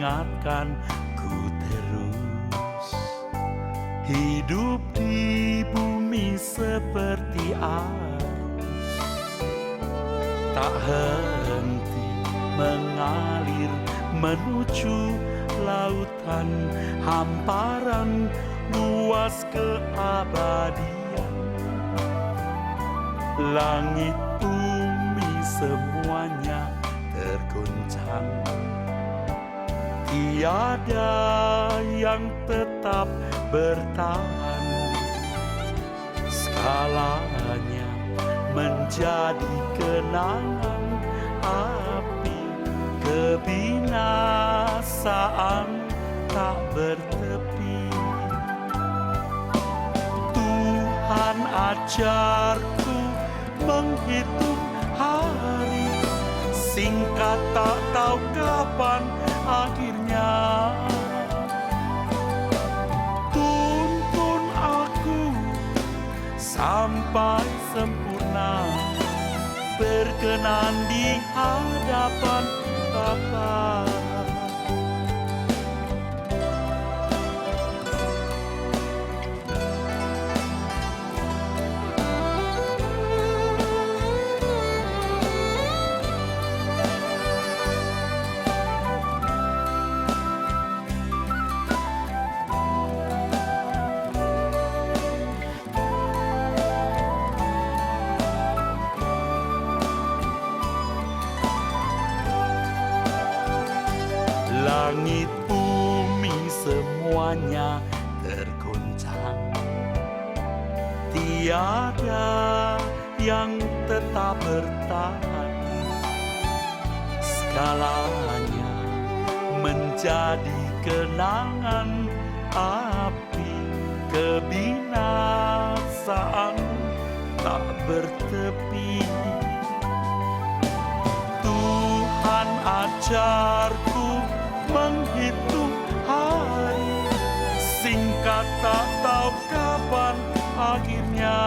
mengingatkan ku terus. Hidup di bumi seperti arus, tak henti mengalir menuju lautan hamparan luas keabadian. Langit bumi semuanya tergoncang, tiada yang tetap bertahan. Skalanya menjadi kenangan api, kebinasaan tak bertepi. Tuhan ajarku menghitung hari, singkat tak tahu kapan akhirnya. Tuntun aku sampai sempurna, berkenan di hadapan Bapa. Langit bumi semuanya tergoncang, tiada yang tetap bertahan. Segalanya menjadi kenangan api, kebinasaan tak bertepi. Tuhan ajarku menghitung hari, singkat tak tahu kapan akhirnya.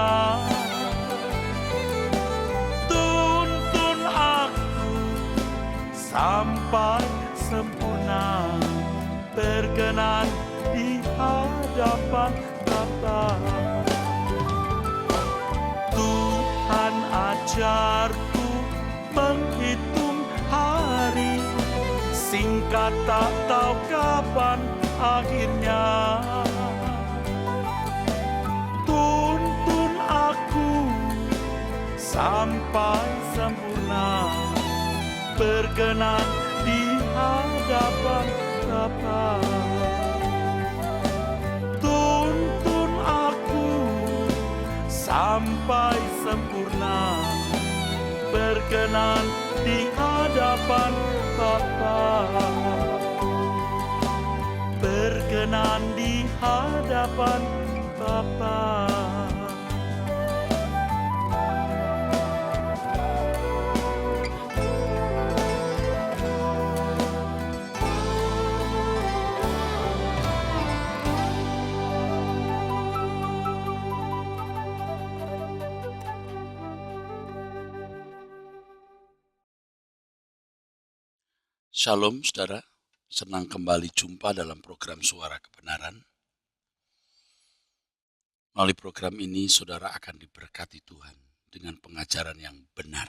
Tuntun aku sampai sempurna, berkenan di hadapan Bapa. Tuhan ajarku menghitung hari, singkat tak tahu kapan akhirnya. Tuntun aku sampai sempurna, berkenan di hadapan Bapa. Tuntun aku sampai sempurna, berkenan di hadapan Bapa. Berkenan di hadapan Bapa. Shalom saudara, senang kembali jumpa dalam program Suara Kebenaran. Melalui program ini saudara akan diberkati Tuhan dengan pengajaran yang benar.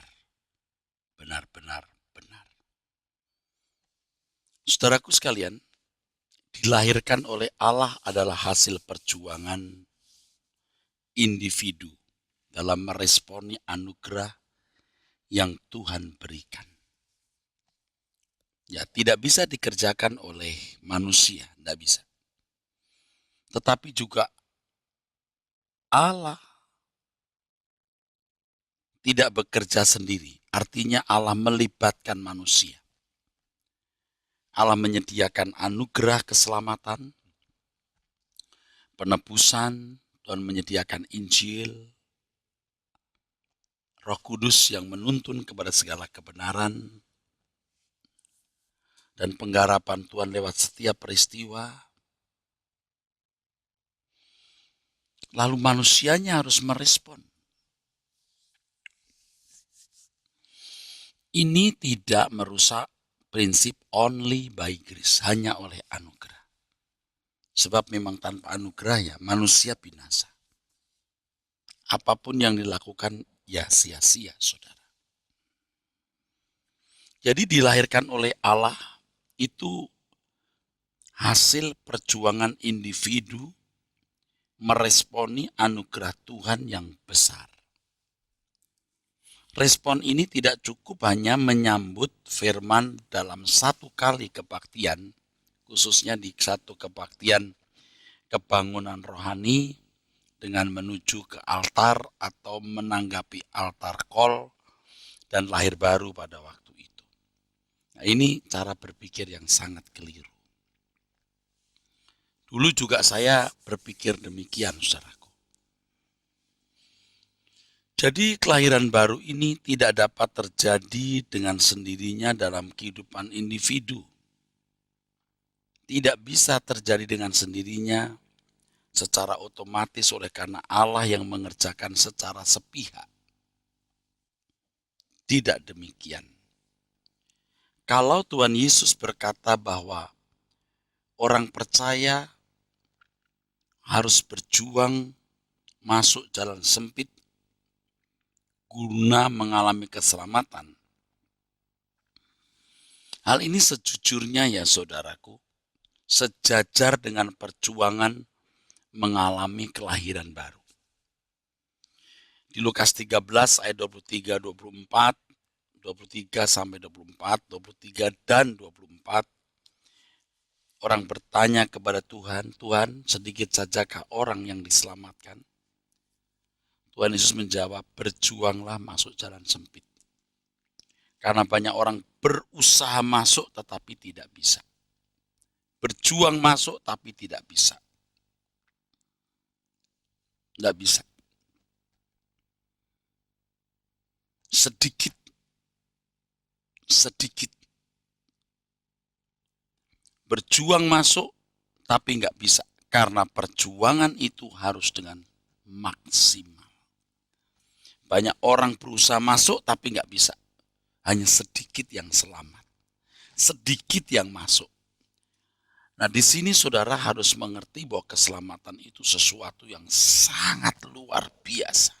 Benar-benar benar. Saudaraku sekalian, dilahirkan oleh Allah adalah hasil perjuangan individu dalam meresponi anugerah yang Tuhan berikan. Ya, tidak bisa dikerjakan oleh manusia, tidak bisa. Tetapi juga Allah tidak bekerja sendiri, artinya Allah melibatkan manusia. Allah menyediakan anugerah keselamatan, penebusan, dan menyediakan Injil, Roh Kudus yang menuntun kepada segala kebenaran, dan penggarapan Tuhan lewat setiap peristiwa. Lalu manusianya harus merespon. Ini tidak merusak prinsip only by grace, hanya oleh anugerah. Sebab memang tanpa anugerah ya manusia binasa. Apapun yang dilakukan ya sia-sia, saudara. Jadi dilahirkan oleh Allah itu hasil perjuangan individu meresponi anugerah Tuhan yang besar. Respon ini tidak cukup hanya menyambut firman dalam satu kali kebaktian, khususnya di satu kebaktian kebangunan rohani dengan menuju ke altar atau menanggapi altar call dan lahir baru pada waktu itu. Nah, ini cara berpikir yang sangat keliru. Dulu juga saya berpikir demikian, saudaraku. Jadi kelahiran baru ini tidak dapat terjadi dengan sendirinya dalam kehidupan individu. Tidak bisa terjadi dengan sendirinya secara otomatis oleh karena Allah yang mengerjakan secara sepihak. Tidak demikian. Kalau Tuhan Yesus berkata bahwa orang percaya harus berjuang masuk jalan sempit guna mengalami keselamatan. Hal ini sejujurnya ya saudaraku, sejajar dengan perjuangan mengalami kelahiran baru. Di Lukas 13 ayat 23, 24, 23 sampai 24, 23 dan 24, orang bertanya kepada Tuhan, Tuhan sedikit sajakah orang yang diselamatkan? Tuhan Yesus menjawab, berjuanglah masuk jalan sempit. Karena banyak orang berusaha masuk tetapi tidak bisa. Berjuang masuk tapi tidak bisa. Tidak bisa. Sedikit. Berjuang masuk tapi nggak bisa. Karena perjuangan itu harus dengan maksimal. Banyak orang berusaha masuk tapi nggak bisa. Hanya sedikit yang selamat. Sedikit yang masuk. Nah di sini saudara harus mengerti bahwa keselamatan itu sesuatu yang sangat luar biasa.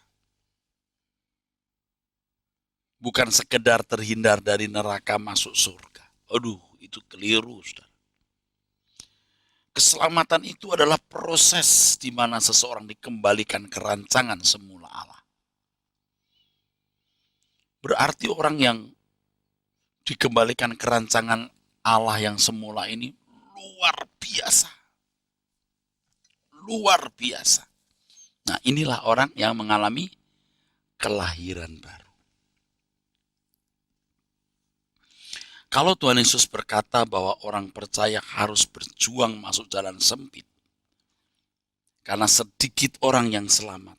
Bukan sekedar terhindar dari neraka masuk surga. Aduh, itu keliru, saudara. Keselamatan itu adalah proses di mana seseorang dikembalikan ke rancangan semula Allah. Berarti orang yang dikembalikan ke rancangan Allah yang semula ini luar biasa. Luar biasa. Nah inilah orang yang mengalami kelahiran baru. Kalau Tuhan Yesus berkata bahwa orang percaya harus berjuang masuk jalan sempit, karena sedikit orang yang selamat,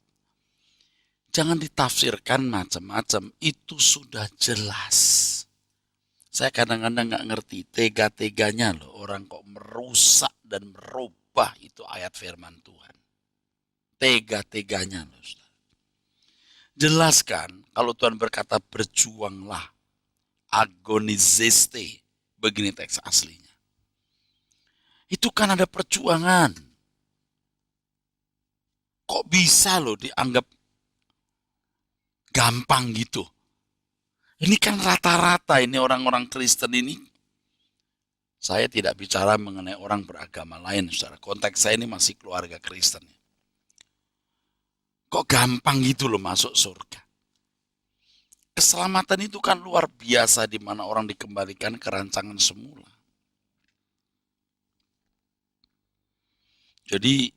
jangan ditafsirkan macam-macam, itu sudah jelas. Saya kadang-kadang nggak ngerti, tega-teganya loh orang kok merusak dan merubah itu ayat firman Tuhan. Tega-teganya loh. Jelaskan kalau Tuhan berkata berjuanglah, agonizeste, begini teks aslinya. Itu kan ada perjuangan. Kok bisa loh dianggap gampang gitu? Ini kan rata-rata ini orang-orang Kristen ini. Saya tidak bicara mengenai orang beragama lain, saudara. Konteks saya ini masih keluarga Kristen. Kok gampang gitu loh masuk surga? Keselamatan itu kan luar biasa di mana orang dikembalikan ke rancangan semula. Jadi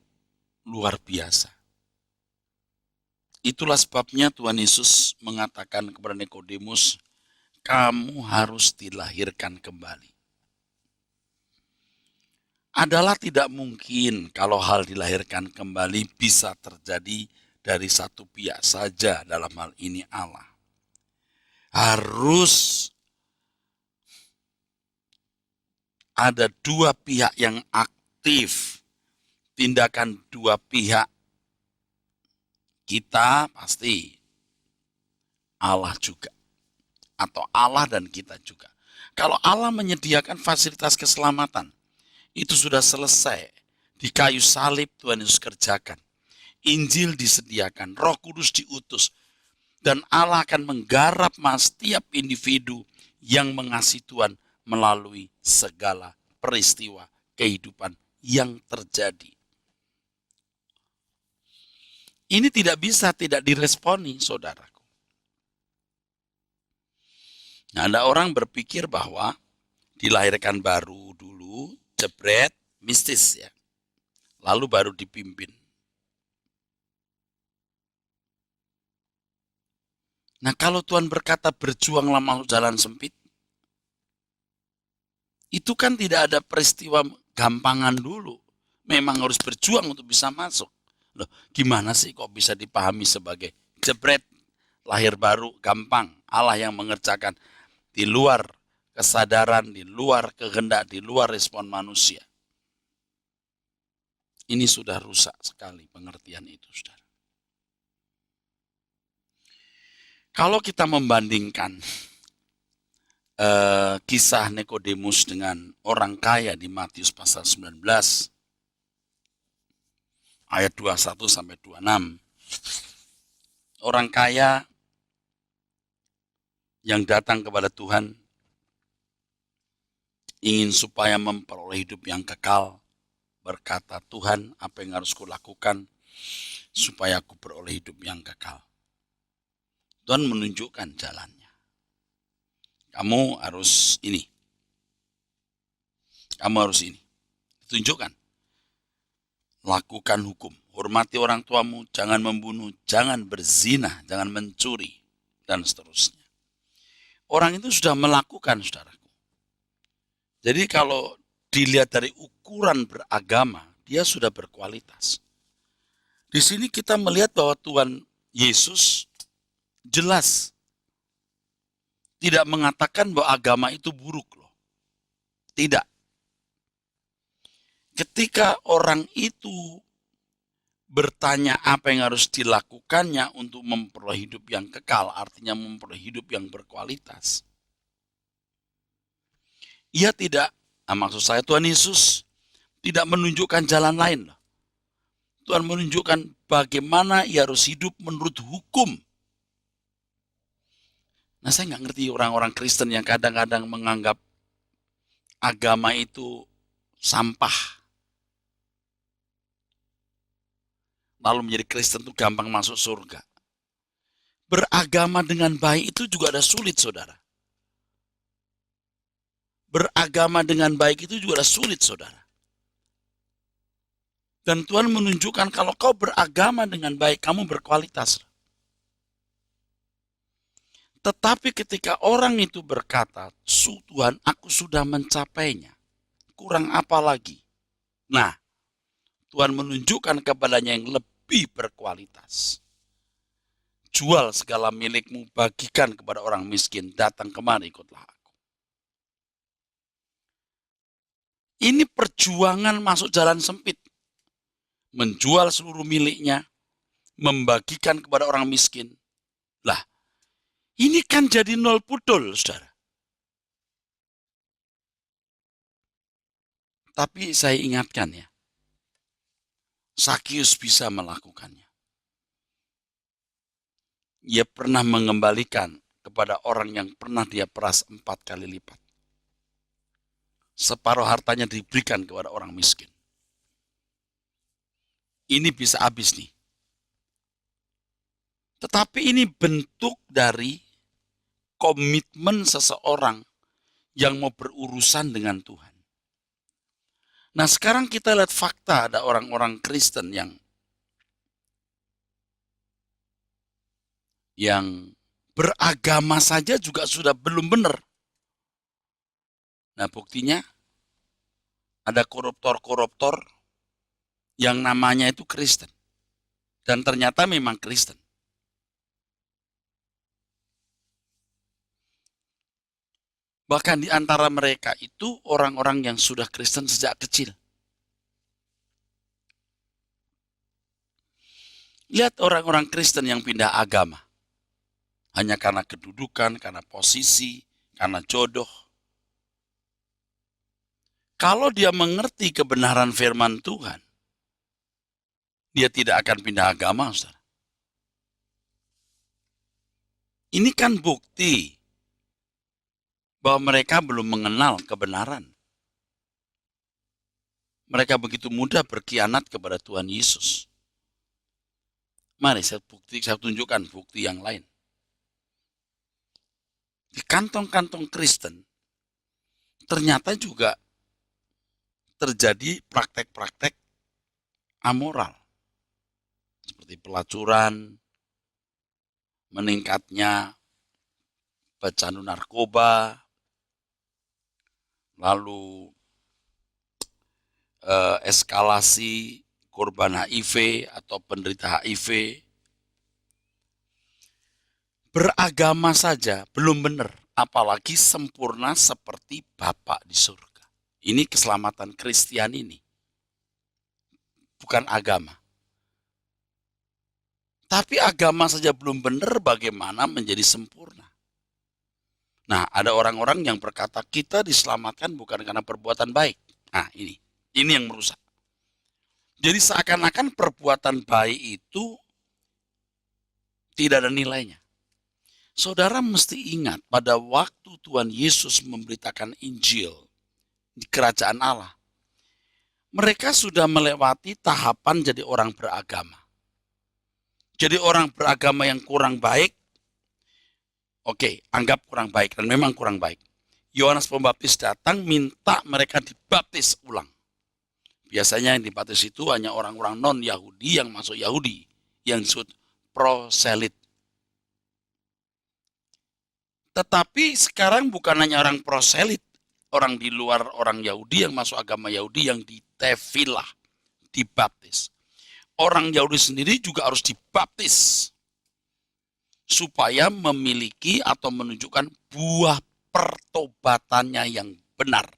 luar biasa. Itulah sebabnya Tuhan Yesus mengatakan kepada Nikodemus, kamu harus dilahirkan kembali. Adalah tidak mungkin kalau hal dilahirkan kembali bisa terjadi dari satu pihak saja, dalam hal ini Allah. Harus ada dua pihak yang aktif. Tindakan dua pihak. Kita pasti, Allah juga. Atau Allah dan kita juga. Kalau Allah menyediakan fasilitas keselamatan, itu sudah selesai. Di kayu salib Tuhan Yesus kerjakan. Injil disediakan, Roh Kudus diutus. Dan Allah akan menggarap setiap individu yang mengasihi Tuhan melalui segala peristiwa kehidupan yang terjadi. Ini tidak bisa tidak diresponi, saudaraku. Nah, ada orang berpikir bahwa dilahirkan baru dulu, jebret, mistis ya. Lalu baru dipimpin. Nah, kalau Tuhan berkata berjuanglah masuk jalan sempit, itu kan tidak ada peristiwa gampangan dulu. Memang harus berjuang untuk bisa masuk. Loh, gimana sih kok bisa dipahami sebagai jebret, lahir baru, gampang. Allah yang mengerjakan di luar kesadaran, di luar kehendak, di luar respon manusia. Ini sudah rusak sekali pengertian itu, saudara. Kalau kita membandingkan kisah Nikodemus dengan orang kaya di Matius pasal 19, ayat 21 sampai 26. Orang kaya yang datang kepada Tuhan ingin supaya memperoleh hidup yang kekal, berkata, Tuhan, apa yang harus kulakukan supaya aku beroleh hidup yang kekal? Tuhan menunjukkan jalannya. Kamu harus ini. Kamu harus ini. Tunjukkan. Lakukan hukum. Hormati orang tuamu, jangan membunuh, jangan berzina, jangan mencuri, dan seterusnya. Orang itu sudah melakukan, saudaraku. Jadi kalau dilihat dari ukuran beragama, dia sudah berkualitas. Di sini kita melihat bahwa Tuhan Yesus jelas tidak mengatakan bahwa agama itu buruk loh. Tidak. Ketika orang itu bertanya apa yang harus dilakukannya untuk memperoleh hidup yang kekal, artinya memperoleh hidup yang berkualitas. Ia tidak, maksud saya Tuhan Yesus tidak menunjukkan jalan lain loh. Tuhan menunjukkan bagaimana ia harus hidup menurut hukum. Nah, saya nggak ngerti orang-orang Kristen yang kadang-kadang menganggap agama itu sampah. Lalu menjadi Kristen itu gampang masuk surga. Beragama dengan baik itu juga ada sulit, saudara. Beragama dengan baik itu juga ada sulit, saudara. Dan Tuhan menunjukkan kalau kau beragama dengan baik, kamu berkualitas. Tetapi ketika orang itu berkata, Tuhan, aku sudah mencapainya. Kurang apa lagi? Nah, Tuhan menunjukkan kepadanya yang lebih berkualitas. Jual segala milikmu, bagikan kepada orang miskin, datang kemari, ikutlah aku. Ini perjuangan masuk jalan sempit. Menjual seluruh miliknya, membagikan kepada orang miskin. Lah, ini kan jadi nol pudol, saudara. Tapi saya ingatkan ya, Sakius bisa melakukannya. Ia pernah mengembalikan kepada orang yang pernah dia peras 4 kali lipat. Separuh hartanya diberikan kepada orang miskin. Ini bisa habis nih. Tetapi ini bentuk dari komitmen seseorang yang mau berurusan dengan Tuhan. Nah, sekarang kita lihat fakta, ada orang-orang Kristen yang beragama saja juga sudah belum benar. Nah, buktinya ada koruptor-koruptor yang namanya itu Kristen. Dan ternyata memang Kristen. Bahkan di antara mereka itu orang-orang yang sudah Kristen sejak kecil. Lihat orang-orang Kristen yang pindah agama. Hanya karena kedudukan, karena posisi, karena jodoh. Kalau dia mengerti kebenaran firman Tuhan, dia tidak akan pindah agama, saudara. Ini kan bukti bahwa mereka belum mengenal kebenaran. Mereka begitu mudah berkhianat kepada Tuhan Yesus. Mari saya tunjukkan bukti yang lain. Di kantong-kantong Kristen, ternyata juga terjadi praktek-praktek amoral. Seperti pelacuran, meningkatnya pecandu narkoba, lalu eskalasi korban HIV atau penderita HIV. Beragama saja belum benar, apalagi sempurna seperti Bapa di surga. Ini keselamatan Kristian ini, bukan agama. Tapi agama saja belum benar, bagaimana menjadi sempurna? Nah, ada orang-orang yang berkata kita diselamatkan bukan karena perbuatan baik. Nah, ini yang merusak. Jadi seakan-akan perbuatan baik itu tidak ada nilainya. Saudara mesti ingat pada waktu Tuhan Yesus memberitakan Injil di kerajaan Allah, mereka sudah melewati tahapan jadi orang beragama. Jadi orang beragama yang kurang baik, oke, anggap kurang baik, dan memang kurang baik. Yohanes Pembaptis datang minta mereka dibaptis ulang. Biasanya yang dibaptis itu hanya orang-orang non-Yahudi yang masuk Yahudi, yang disebut proselit. Tetapi sekarang bukan hanya orang proselit, orang di luar orang Yahudi yang masuk agama Yahudi yang ditefilah, dibaptis. Orang Yahudi sendiri juga harus dibaptis supaya memiliki atau menunjukkan buah pertobatannya yang benar.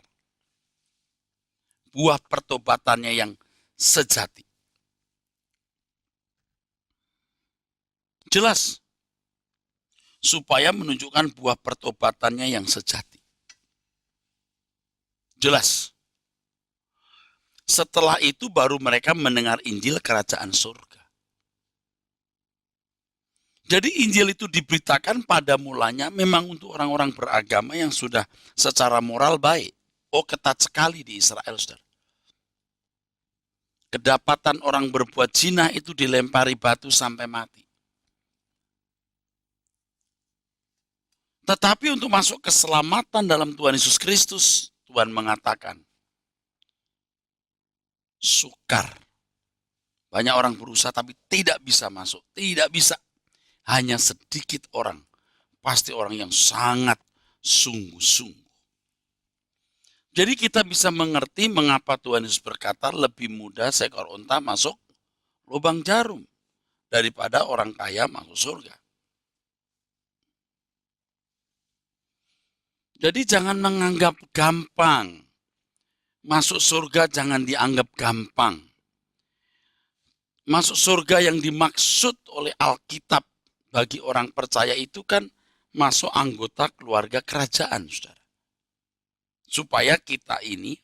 Buah pertobatannya yang sejati. Jelas. Supaya menunjukkan buah pertobatannya yang sejati. Jelas. Setelah itu baru mereka mendengar Injil kerajaan surga. Jadi Injil itu diberitakan pada mulanya memang untuk orang-orang beragama yang sudah secara moral baik. Oh, ketat sekali di Israel, saudara. Kedapatan orang berbuat zina itu dilempari batu sampai mati. Tetapi untuk masuk keselamatan dalam Tuhan Yesus Kristus, Tuhan mengatakan, sukar. Banyak orang berusaha tapi tidak bisa masuk. Tidak bisa. Hanya sedikit orang. Pasti orang yang sangat sungguh-sungguh. Jadi kita bisa mengerti mengapa Tuhan Yesus berkata lebih mudah seekor unta masuk lubang jarum daripada orang kaya masuk surga. Jadi jangan menganggap gampang. Masuk surga jangan dianggap gampang. Masuk surga yang dimaksud oleh Alkitab bagi orang percaya itu kan masuk anggota keluarga kerajaan, saudara. Supaya kita ini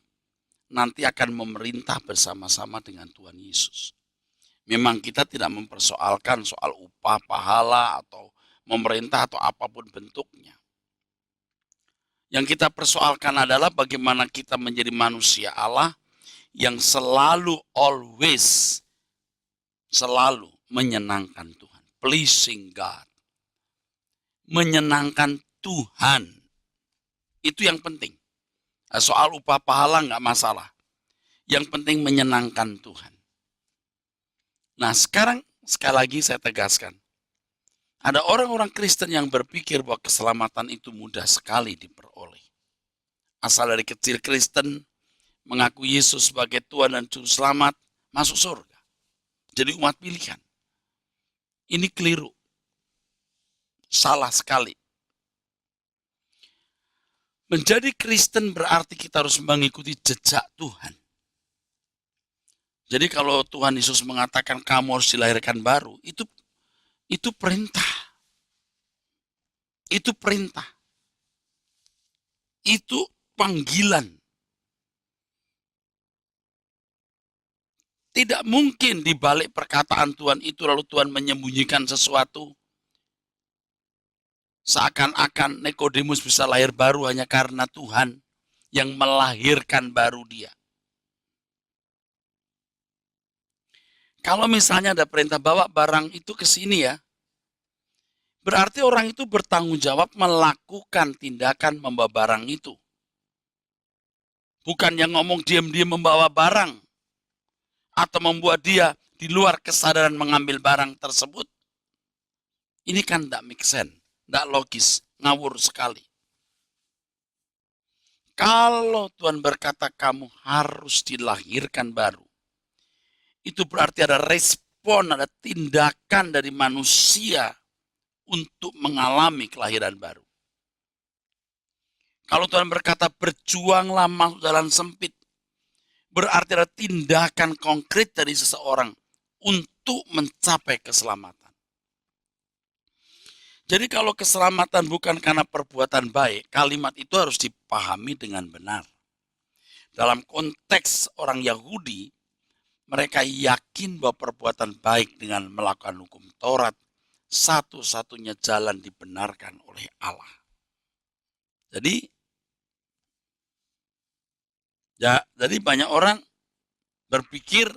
nanti akan memerintah bersama-sama dengan Tuhan Yesus. Memang kita tidak mempersoalkan soal upah, pahala, atau memerintah atau apapun bentuknya. Yang kita persoalkan adalah bagaimana kita menjadi manusia Allah yang selalu, selalu menyenangkan Tuhan. Pleasing God. Menyenangkan Tuhan. Itu yang penting. Soal upah pahala nggak masalah. Yang penting menyenangkan Tuhan. Nah sekarang sekali lagi saya tegaskan. Ada orang-orang Kristen yang berpikir bahwa keselamatan itu mudah sekali diperoleh. Asal dari kecil Kristen mengaku Yesus sebagai Tuhan dan Juru Selamat, masuk surga. Jadi umat pilihan. Ini keliru. Salah sekali. Menjadi Kristen berarti kita harus mengikuti jejak Tuhan. Jadi kalau Tuhan Yesus mengatakan kamu harus dilahirkan baru, itu perintah. Itu perintah. Itu panggilan. Tidak mungkin di balik perkataan Tuhan itu lalu Tuhan menyembunyikan sesuatu. Seakan-akan Nikodemus bisa lahir baru hanya karena Tuhan yang melahirkan baru dia. Kalau misalnya ada perintah bawa barang itu ke sini ya, berarti orang itu bertanggung jawab melakukan tindakan membawa barang itu. Bukan yang ngomong diam-diam membawa barang. Atau membuat dia di luar kesadaran mengambil barang tersebut. Ini kan tidak make sense, tidak logis, ngawur sekali. Kalau Tuhan berkata kamu harus dilahirkan baru, itu berarti ada respon, ada tindakan dari manusia untuk mengalami kelahiran baru. Kalau Tuhan berkata berjuanglah masuk jalan sempit, berarti ada tindakan konkret dari seseorang untuk mencapai keselamatan. Jadi kalau keselamatan bukan karena perbuatan baik, kalimat itu harus dipahami dengan benar. Dalam konteks orang Yahudi, mereka yakin bahwa perbuatan baik dengan melakukan hukum Taurat, satu-satunya jalan dibenarkan oleh Allah. Jadi banyak orang berpikir,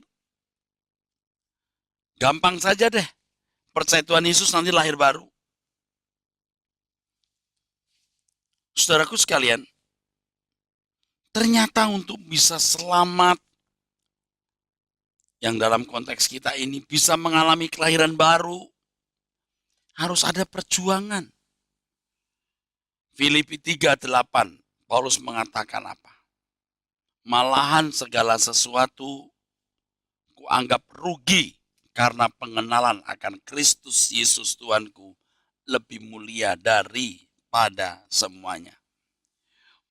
gampang saja deh, percaya Tuhan Yesus nanti lahir baru. Saudaraku sekalian, ternyata untuk bisa selamat, yang dalam konteks kita ini bisa mengalami kelahiran baru, harus ada perjuangan. Filipi 3:8, Paulus mengatakan apa? Malahan segala sesuatu kuanggap rugi karena pengenalan akan Kristus Yesus Tuanku lebih mulia daripada semuanya.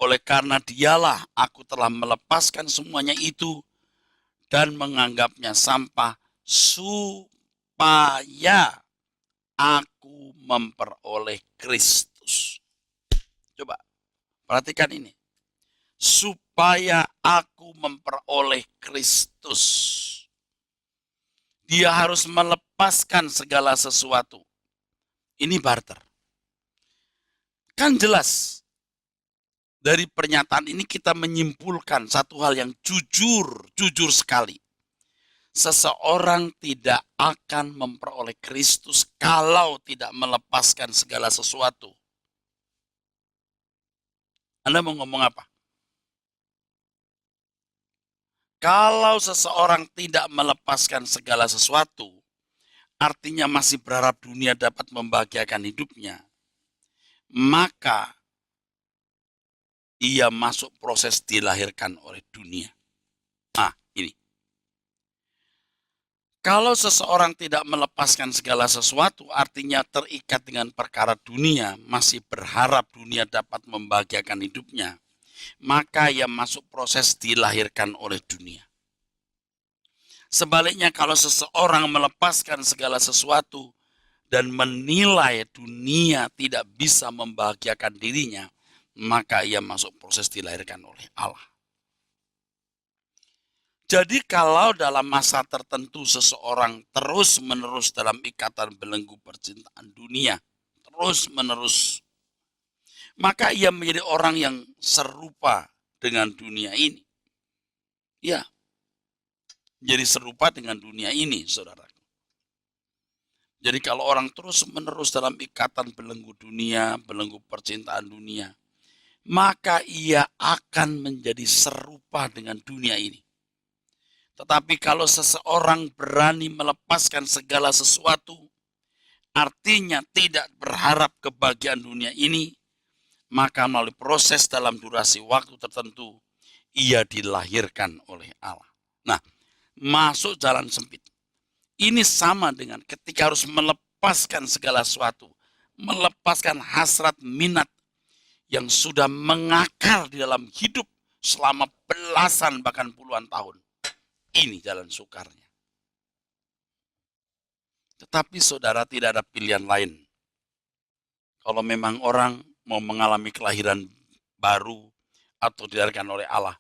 Oleh karena dialah aku telah melepaskan semuanya itu dan menganggapnya sampah supaya aku memperoleh Kristus. Coba perhatikan ini. Supaya aku memperoleh Kristus. Dia harus melepaskan segala sesuatu. Ini barter. Kan jelas. Dari pernyataan ini kita menyimpulkan satu hal yang jujur sekali. Seseorang tidak akan memperoleh Kristus kalau tidak melepaskan segala sesuatu. Anda mau ngomong apa? Kalau seseorang tidak melepaskan segala sesuatu, artinya masih berharap dunia dapat membahagiakan hidupnya, maka ia masuk proses dilahirkan oleh dunia. Nah, ini. Kalau seseorang tidak melepaskan segala sesuatu, artinya terikat dengan perkara dunia, masih berharap dunia dapat membahagiakan hidupnya, maka ia masuk proses dilahirkan oleh dunia. Sebaliknya, kalau seseorang melepaskan segala sesuatu dan menilai dunia tidak bisa membahagiakan dirinya, maka ia masuk proses dilahirkan oleh Allah. Jadi kalau dalam masa tertentu seseorang terus-menerus dalam ikatan belenggu percintaan dunia, terus-menerus, maka ia menjadi orang yang serupa dengan dunia ini. Ya, jadi serupa dengan dunia ini, saudaraku. Jadi kalau orang terus-menerus dalam ikatan belenggu dunia, belenggu percintaan dunia, maka ia akan menjadi serupa dengan dunia ini. Tetapi kalau seseorang berani melepaskan segala sesuatu, artinya tidak berharap kebahagiaan dunia ini, maka melalui proses dalam durasi waktu tertentu, ia dilahirkan oleh Allah. Nah, masuk jalan sempit. Ini sama dengan ketika harus melepaskan segala sesuatu, melepaskan hasrat minat yang sudah mengakar di dalam hidup selama belasan bahkan puluhan tahun. Ini jalan sukarnya. Tetapi saudara tidak ada pilihan lain. Kalau memang orang mau mengalami kelahiran baru atau dilahirkan oleh Allah,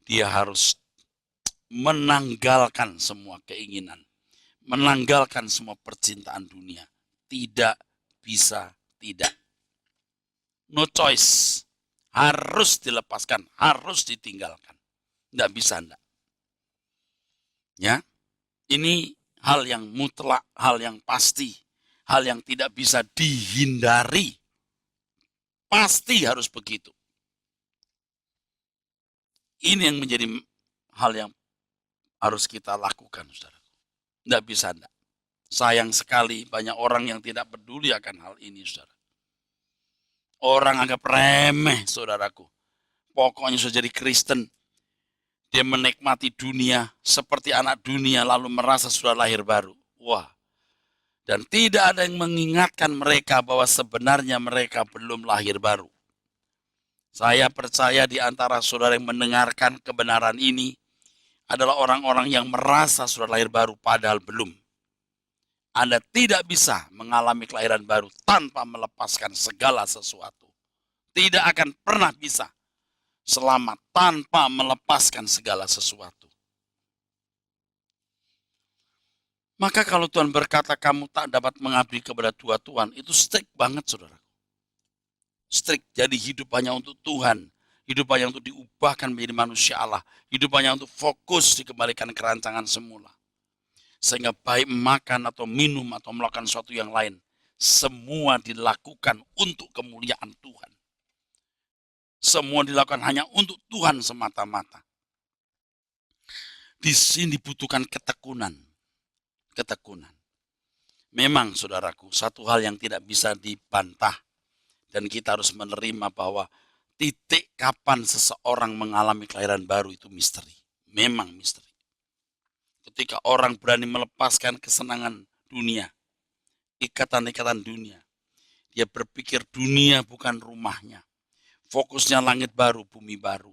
dia harus menanggalkan semua keinginan, menanggalkan semua percintaan dunia. Tidak bisa tidak. No choice. Harus dilepaskan, harus ditinggalkan. Tidak bisa enggak. Ya, ini hal yang mutlak, hal yang pasti, hal yang tidak bisa dihindari. Pasti harus begitu. Ini yang menjadi hal yang harus kita lakukan, saudara. Tidak bisa enggak. Sayang sekali banyak orang yang tidak peduli akan hal ini, saudara. Orang anggap remeh, saudaraku. Pokoknya sudah jadi Kristen, dia menikmati dunia seperti anak dunia lalu merasa sudah lahir baru. Wah. Dan tidak ada yang mengingatkan mereka bahwa sebenarnya mereka belum lahir baru. Saya percaya di antara saudara yang mendengarkan kebenaran ini adalah orang-orang yang merasa sudah lahir baru padahal belum. Anda tidak bisa mengalami kelahiran baru tanpa melepaskan segala sesuatu. Tidak akan pernah bisa selamat tanpa melepaskan segala sesuatu. Maka kalau Tuhan berkata kamu tak dapat mengabdi kepada dua Tuhan, itu strict banget, saudara. Strict, jadi hidup hanya untuk Tuhan. Hidup hanya untuk diubahkan menjadi manusia Allah. Hidup hanya untuk fokus dikembalikan ke rancangan semula. Sehingga baik makan atau minum atau melakukan sesuatu yang lain, semua dilakukan untuk kemuliaan Tuhan. Semua dilakukan hanya untuk Tuhan semata-mata. Di sini dibutuhkan ketekunan. Ketekunan. Memang saudaraku, satu hal yang tidak bisa dibantah dan kita harus menerima bahwa titik kapan seseorang mengalami kelahiran baru itu misteri. Memang misteri. Ketika orang berani melepaskan kesenangan dunia, ikatan-ikatan dunia, dia berpikir dunia bukan rumahnya. Fokusnya langit baru, bumi baru.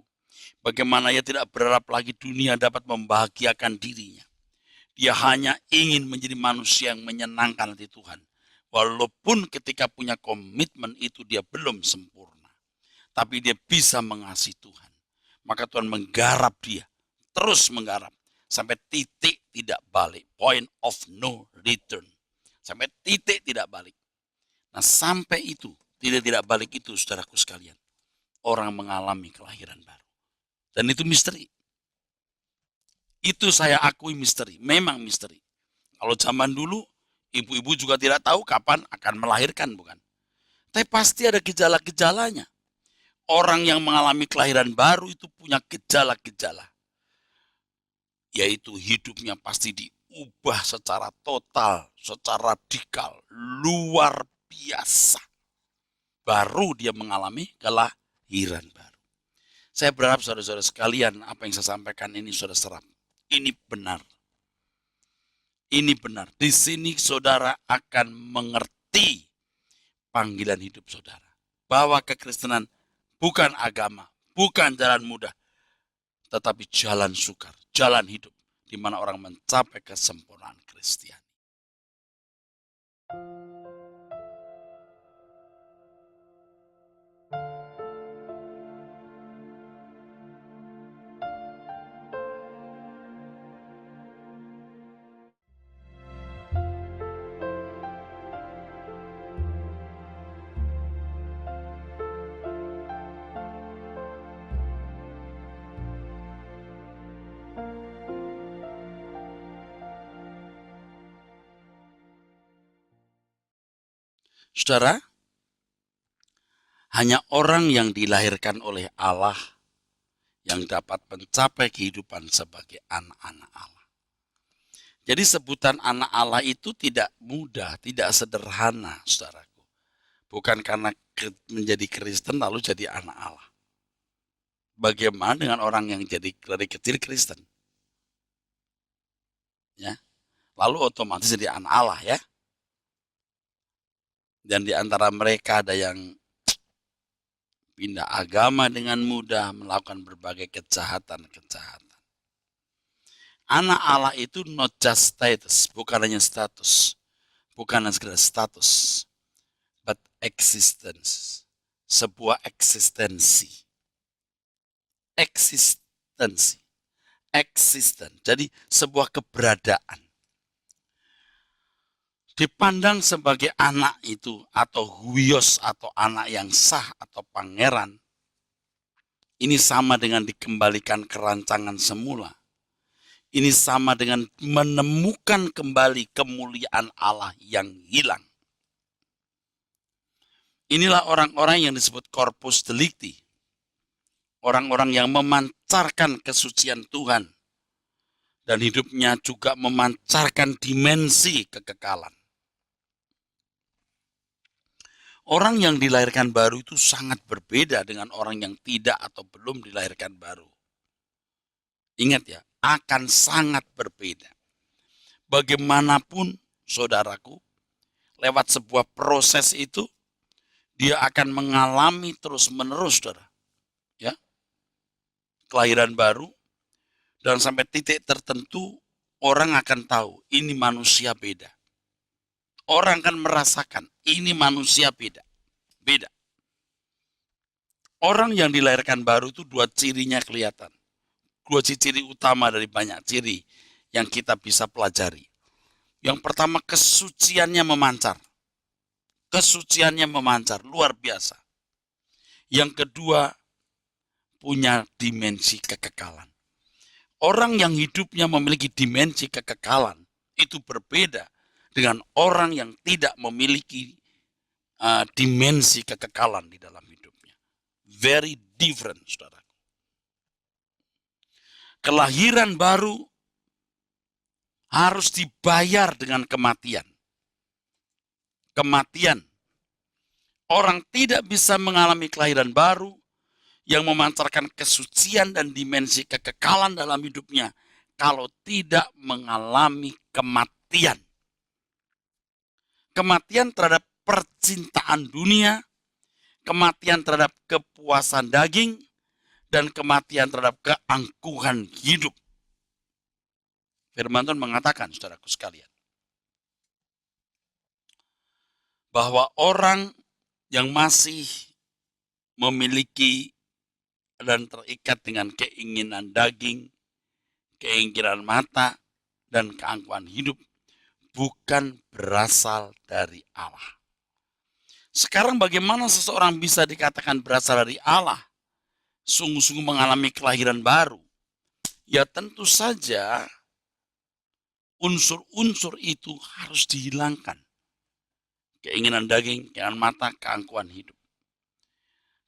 Bagaimana ia tidak berharap lagi dunia dapat membahagiakan dirinya. Dia hanya ingin menjadi manusia yang menyenangkan hati Tuhan. Walaupun ketika punya komitmen itu dia belum sempurna. Tapi dia bisa mengasihi Tuhan. Maka Tuhan menggarap dia. Terus menggarap. Sampai titik tidak balik. Point of no return. Sampai titik tidak balik. Nah sampai itu, tidak balik itu saudaraku sekalian. Orang mengalami kelahiran baru. Dan itu misteri. Itu saya akui misteri. Memang misteri. Kalau zaman dulu, ibu-ibu juga tidak tahu kapan akan melahirkan, bukan? Tapi pasti ada gejala-gejalanya. Orang yang mengalami kelahiran baru itu punya gejala-gejala. Yaitu hidupnya pasti diubah secara total, secara radikal, luar biasa. Baru dia mengalami kelahiran baru. Saya berharap saudara-saudara sekalian apa yang saya sampaikan ini saudara serap. Ini benar. Ini benar. Di sini saudara akan mengerti panggilan hidup saudara. Bahwa kekristenan bukan agama, bukan jalan mudah, tetapi jalan sukar, jalan hidup, di mana orang mencapai kesempurnaan Kristiani. Saudara, hanya orang yang dilahirkan oleh Allah yang dapat mencapai kehidupan sebagai anak-anak Allah. Jadi sebutan anak Allah itu tidak mudah, tidak sederhana, saudaraku. Bukan karena menjadi Kristen lalu jadi anak Allah. Bagaimana dengan orang yang jadi dari kecil Kristen? Ya, lalu otomatis jadi anak Allah ya. Dan di antara mereka ada yang pindah agama dengan mudah, melakukan berbagai kejahatan-kejahatan. Anak Allah itu not just status, bukan hanya status. Bukan hanya sekedar status, but existence. Sebuah eksistensi. Eksistensi. existence. Jadi sebuah keberadaan. Dipandang sebagai anak itu atau huios atau anak yang sah atau pangeran. Ini sama dengan dikembalikan ke rancangan semula. Ini sama dengan menemukan kembali kemuliaan Allah yang hilang. Inilah orang-orang yang disebut corpus delicti. Orang-orang yang memancarkan kesucian Tuhan. Dan hidupnya juga memancarkan dimensi kekekalan. Orang yang dilahirkan baru itu sangat berbeda dengan orang yang tidak atau belum dilahirkan baru. Ingat ya, akan sangat berbeda. Bagaimanapun saudaraku, lewat sebuah proses itu, dia akan mengalami terus-menerus, saudara. Ya, kelahiran baru, dan sampai titik tertentu, orang akan tahu, ini manusia beda. Orang akan merasakan, ini manusia beda. Beda. Orang yang dilahirkan baru itu dua cirinya kelihatan. Dua ciri utama dari banyak ciri yang kita bisa pelajari. Yang pertama, kesuciannya memancar. Kesuciannya memancar, luar biasa. Yang kedua, punya dimensi kekekalan. Orang yang hidupnya memiliki dimensi kekekalan, itu berbeda dengan orang yang tidak memiliki dimensi kekekalan di dalam hidupnya. Very different, saudara. Kelahiran baru harus dibayar dengan kematian. Kematian. Orang tidak bisa mengalami kelahiran baru yang memancarkan kesucian dan dimensi kekekalan dalam hidupnya kalau tidak mengalami kematian. Kematian terhadap percintaan dunia, kematian terhadap kepuasan daging, dan kematian terhadap keangkuhan hidup. Firman Tuhan mengatakan, saudaraku sekalian, bahwa orang yang masih memiliki dan terikat dengan keinginan daging, keinginan mata, dan keangkuhan hidup, bukan berasal dari Allah. Sekarang bagaimana seseorang bisa dikatakan berasal dari Allah? Sungguh-sungguh mengalami kelahiran baru. Ya tentu saja unsur-unsur itu harus dihilangkan. Keinginan daging, keinginan mata, keangkuhan hidup.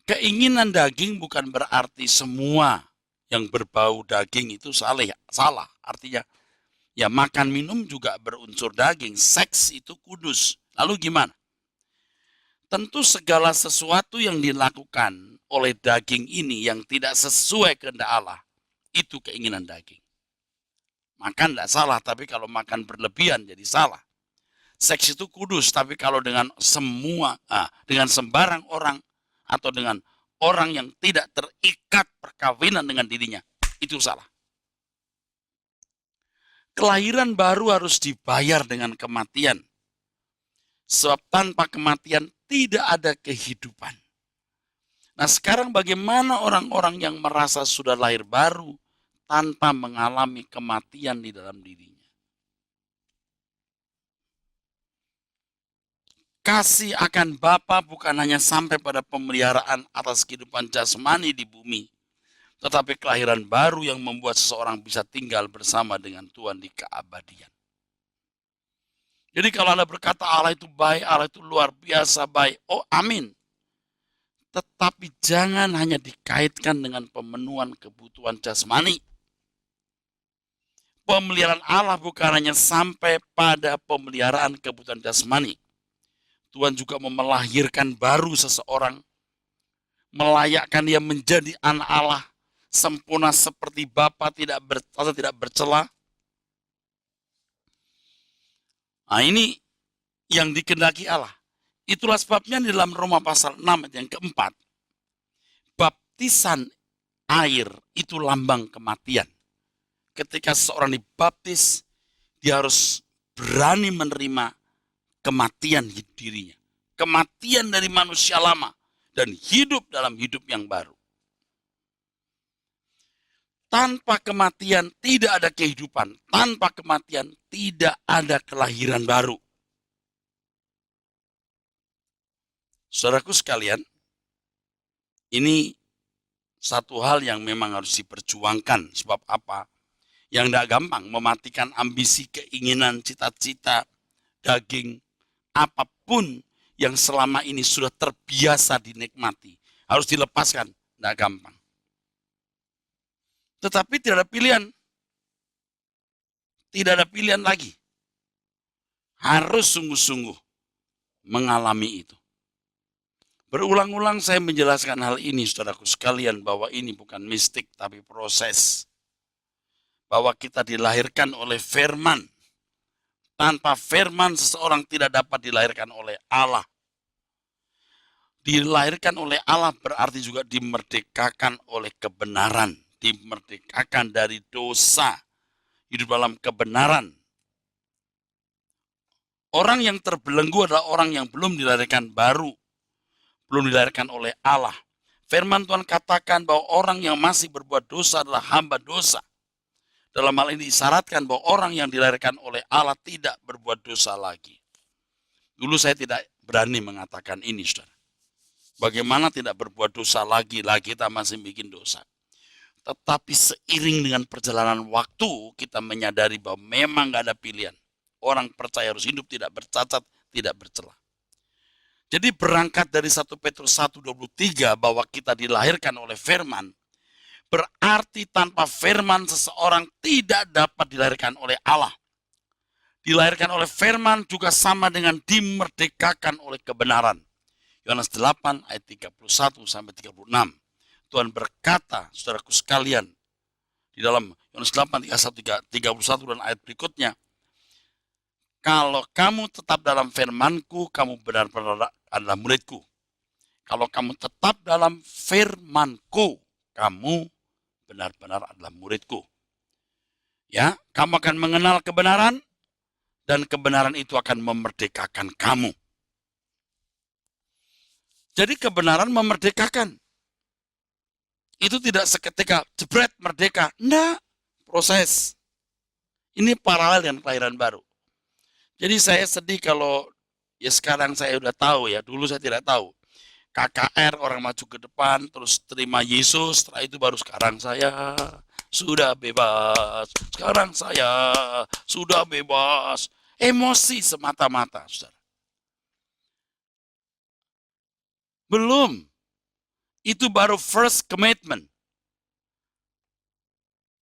Keinginan daging bukan berarti semua yang berbau daging itu salah. Artinya ya makan minum juga berunsur daging, seks itu kudus. Lalu gimana? Tentu segala sesuatu yang dilakukan oleh daging ini yang tidak sesuai kehendak Allah, itu keinginan daging. Makan tidak salah, tapi kalau makan berlebihan jadi salah. Seks itu kudus, tapi kalau dengan dengan sembarang orang atau dengan orang yang tidak terikat perkawinan dengan dirinya, itu salah. Kelahiran baru harus dibayar dengan kematian. Sebab tanpa kematian tidak ada kehidupan. Nah sekarang bagaimana orang-orang yang merasa sudah lahir baru tanpa mengalami kematian di dalam dirinya? Kasih akan Bapa bukan hanya sampai pada pemeliharaan atas kehidupan jasmani di bumi, tetapi kelahiran baru yang membuat seseorang bisa tinggal bersama dengan Tuhan di keabadian. Jadi kalau Anda berkata Allah itu baik, Allah itu luar biasa baik, oh amin. Tetapi jangan hanya dikaitkan dengan pemenuhan kebutuhan jasmani. Pemeliharaan Allah bukan hanya sampai pada pemeliharaan kebutuhan jasmani. Tuhan juga melahirkan baru seseorang, melayakkan dia menjadi anak Allah, sempurna seperti Bapa, tidak bercela. Nah ini yang dikehendaki Allah. Itulah sebabnya di dalam Roma pasal 6 ayat yang keempat, baptisan air itu lambang kematian. Ketika seseorang dibaptis, dia harus berani menerima kematian dirinya. Kematian dari manusia lama dan hidup dalam hidup yang baru. Tanpa kematian tidak ada kehidupan. Tanpa kematian tidak ada kelahiran baru. Saudaraku sekalian, ini satu hal yang memang harus diperjuangkan. Sebab apa? Yang tidak gampang mematikan ambisi, keinginan, cita-cita, daging, apapun yang selama ini sudah terbiasa dinikmati. Harus dilepaskan, tidak gampang. Tetapi tidak ada pilihan. Tidak ada pilihan lagi. Harus sungguh-sungguh mengalami itu. Berulang-ulang saya menjelaskan hal ini, saudaraku sekalian, bahwa ini bukan mistik, tapi proses. Bahwa kita dilahirkan oleh firman. Tanpa firman, seseorang tidak dapat dilahirkan oleh Allah. Dilahirkan oleh Allah berarti juga dimerdekakan oleh kebenaran. Dimerdekakan dari dosa. Hidup dalam kebenaran. Orang yang terbelenggu adalah orang yang belum dilahirkan baru. Belum dilahirkan oleh Allah. Firman Tuhan katakan bahwa orang yang masih berbuat dosa adalah hamba dosa. Dalam hal ini disyaratkan bahwa orang yang dilahirkan oleh Allah tidak berbuat dosa lagi. Dulu saya tidak berani mengatakan ini, saudara. Bagaimana tidak berbuat dosa lagi kita masih bikin dosa. Tetapi seiring dengan perjalanan waktu, kita menyadari bahwa memang gak ada pilihan. Orang percaya harus hidup tidak bercacat, tidak bercela. Jadi berangkat dari 1 Petrus 1:23 bahwa kita dilahirkan oleh firman, berarti tanpa firman seseorang tidak dapat dilahirkan oleh Allah. Dilahirkan oleh firman juga sama dengan dimerdekakan oleh kebenaran. Yohanes 8 ayat 31 sampai 36. Tuhan berkata, saudaraku sekalian, di dalam Yohanes 8 31 dan ayat berikutnya, kalau kamu tetap dalam firman-Ku, kamu benar-benar adalah murid-Ku. Kalau kamu tetap dalam firman-Ku, kamu benar-benar adalah murid-Ku. Ya, kamu akan mengenal kebenaran, dan kebenaran itu akan memerdekakan kamu. Jadi kebenaran memerdekakan. Itu tidak seketika jebret merdeka. Enggak, proses. Ini paralel dengan kelahiran baru. Jadi saya sedih kalau ya sekarang saya udah tahu ya, dulu saya tidak tahu. KKR orang maju ke depan, terus terima Yesus, setelah itu baru sekarang saya sudah bebas. Sekarang saya sudah bebas. Emosi semata-mata, saudara. Belum. Itu baru first commitment.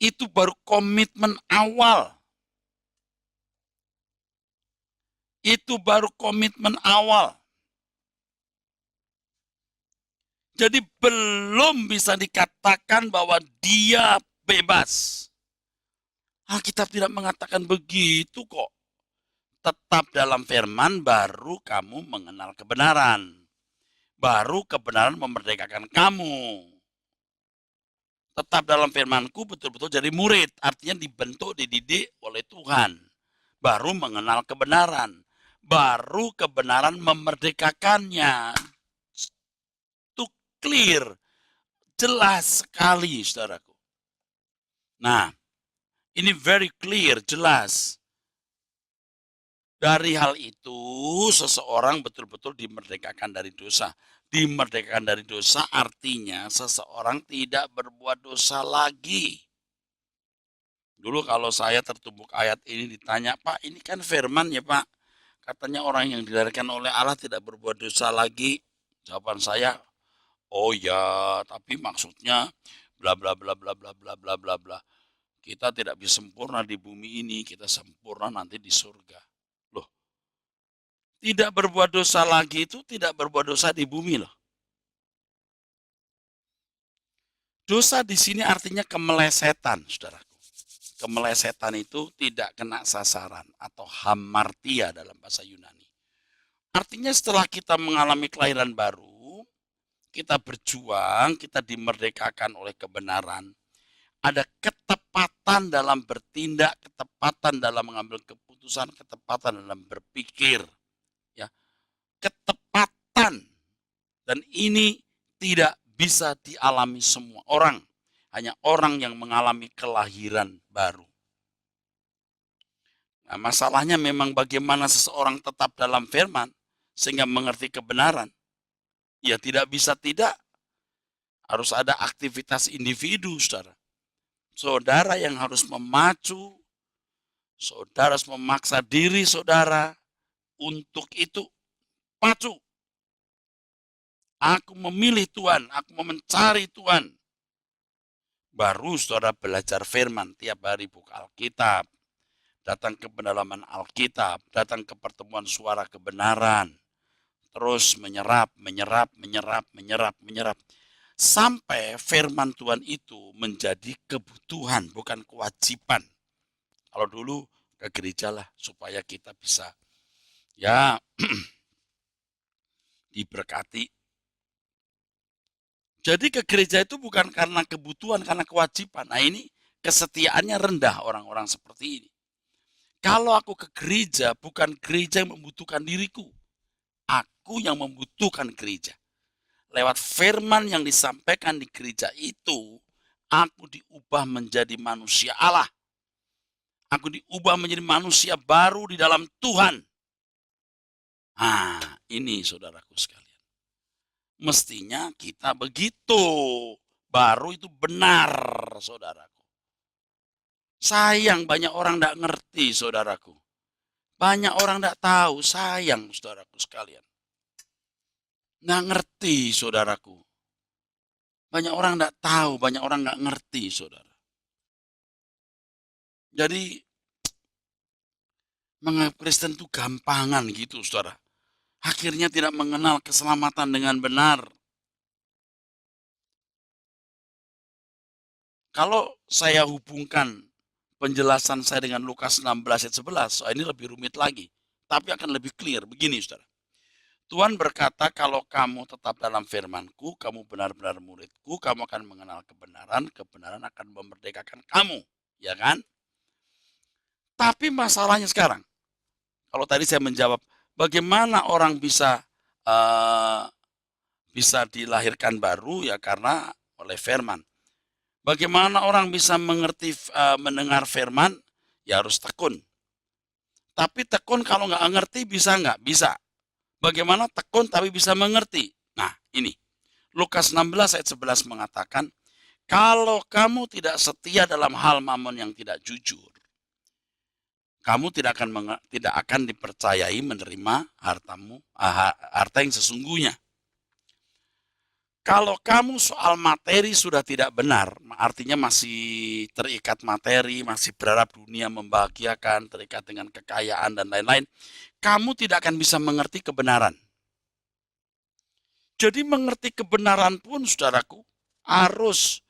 Itu baru komitmen awal. Itu baru komitmen awal. Jadi belum bisa dikatakan bahwa dia bebas. Alkitab tidak mengatakan begitu kok. Tetap dalam firman baru kamu mengenal kebenaran. Baru kebenaran memerdekakan kamu. Tetap dalam firman-Ku betul-betul jadi murid. Artinya dibentuk, dididik oleh Tuhan. Baru mengenal kebenaran. Baru kebenaran memerdekakannya. Itu clear. Jelas sekali, saudaraku. Nah, ini very clear, jelas. Dari hal itu, seseorang betul-betul dimerdekakan dari dosa. Dimerdekakan dari dosa artinya seseorang tidak berbuat dosa lagi. Dulu kalau saya tertumbuk ayat ini ditanya, Pak, ini kan firman ya Pak. Katanya orang yang dilahirkan oleh Allah tidak berbuat dosa lagi. Jawaban saya, oh ya, tapi maksudnya bla bla bla bla bla bla bla bla bla. Kita tidak bisa sempurna di bumi ini, kita sempurna nanti di surga. Loh, tidak berbuat dosa lagi itu tidak berbuat dosa di bumi loh. Dosa di sini artinya kemelesetan, saudaraku. Kemelesetan itu tidak kena sasaran atau hamartia dalam bahasa Yunani. Artinya setelah kita mengalami kelahiran baru, kita berjuang, kita dimerdekakan oleh kebenaran. Ada ketepatan dalam bertindak, ketepatan dalam mengambil keputusan, ketepatan dalam berpikir. Ya, ketepatan. Dan ini tidak bisa dialami semua orang. hanya orang yang mengalami kelahiran baru. Nah, masalahnya memang bagaimana seseorang tetap dalam firman sehingga mengerti kebenaran. Ya tidak bisa tidak. Harus ada aktivitas individu, saudara. Saudara yang harus memacu, saudara harus memaksa diri saudara untuk itu. Pacu. Aku memilih Tuhan, aku mau mencari Tuhan. Baru saudara belajar firman tiap hari, buka Alkitab, datang ke pendalaman Alkitab, datang ke pertemuan suara kebenaran, terus menyerap, sampai firman Tuhan itu menjadi kebutuhan, bukan kewajiban. Kalau dulu ke gereja lah supaya kita bisa ya diberkati. Jadi ke gereja itu bukan karena kebutuhan, karena kewajiban. Nah ini kesetiaannya rendah orang-orang seperti ini. Kalau aku ke gereja, bukan gereja yang membutuhkan diriku. Aku yang membutuhkan gereja. Lewat firman yang disampaikan di gereja itu, aku diubah menjadi manusia Allah. Aku diubah menjadi manusia baru di dalam Tuhan. Nah, ini saudaraku sekalian. Mestinya kita begitu. Baru itu benar, saudaraku. Sayang banyak orang tidak ngerti, saudaraku. Banyak orang tidak tahu, sayang saudaraku sekalian. Nggak ngerti, saudaraku. Banyak orang tidak tahu, banyak orang nggak ngerti, saudara. Jadi, menganggap Kristen itu gampangan gitu, saudara. Akhirnya tidak mengenal keselamatan dengan benar. Kalau saya hubungkan penjelasan saya dengan Lukas 16 ayat 11, ini lebih rumit lagi. Tapi akan lebih clear. Begini, saudara. Tuhan berkata, kalau kamu tetap dalam firman-Ku, kamu benar-benar murid-Ku, kamu akan mengenal kebenaran, kebenaran akan memerdekakan kamu. Ya kan? Tapi masalahnya sekarang, kalau tadi saya menjawab, bagaimana orang bisa dilahirkan baru ya karena oleh firman. Bagaimana orang bisa mengerti mendengar firman ya harus tekun. Tapi tekun kalau nggak ngerti bisa nggak? Bisa. Bagaimana tekun tapi bisa mengerti? Nah ini Lukas 16 ayat 11 mengatakan, kalau kamu tidak setia dalam hal mamon yang tidak jujur, kamu tidak akan dipercayai menerima harta yang sesungguhnya. Kalau kamu soal materi sudah tidak benar, artinya masih terikat materi, masih berharap dunia membahagiakan, terikat dengan kekayaan dan lain-lain, kamu tidak akan bisa mengerti kebenaran. Jadi mengerti kebenaran pun, saudaraku, harus